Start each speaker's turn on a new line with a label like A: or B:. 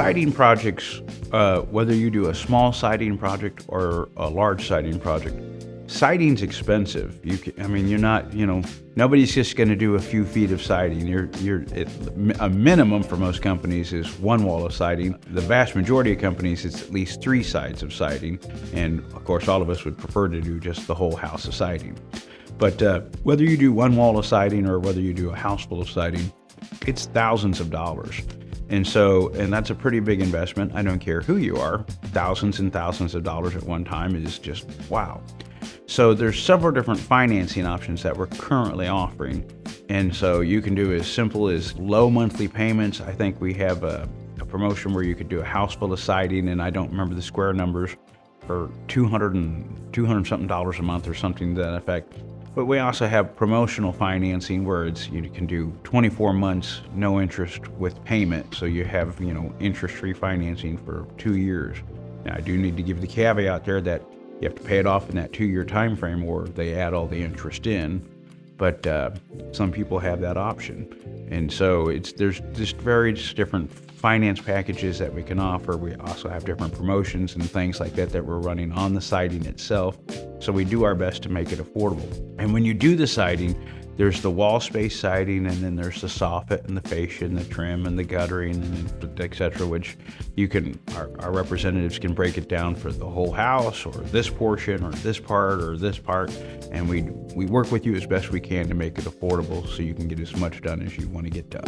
A: siding projects, whether you do a small siding project or a large siding project, siding's expensive. I mean, you're not, nobody's just going to do a few feet of siding. A minimum for most companies is one wall of siding. The vast majority of companies, it's at least 3 sides of siding. And of course, all of us would prefer to do just the whole house of siding. But whether you do one wall of siding or whether you do a house full of siding, it's thousands of dollars. And that's a pretty big investment. I don't care who you are. Thousands and thousands of dollars at one time is just wow. So there's several different financing options that we're currently offering. And so you can do as simple as low monthly payments. I think we have a promotion where you could do a house full of siding, and I don't remember the square numbers, for $200 something a month or something to that effect. But we also have promotional financing where you can do 24 months, no interest with payment. So you have, interest-free financing for 2 years. Now, I do need to give the caveat there that you have to pay it off in that 2-year time frame or they add all the interest in. But some people have that option. And so there's just various different finance packages that we can offer. We also have different promotions and things like that we're running on the siding itself. So we do our best to make it affordable. And when you do the siding, there's the wall space siding, and then there's the soffit and the fascia and the trim and the guttering and et cetera, which our representatives can break it down for the whole house or this portion or this part or this part. And we work with you as best we can to make it affordable so you can get as much done as you want to get done.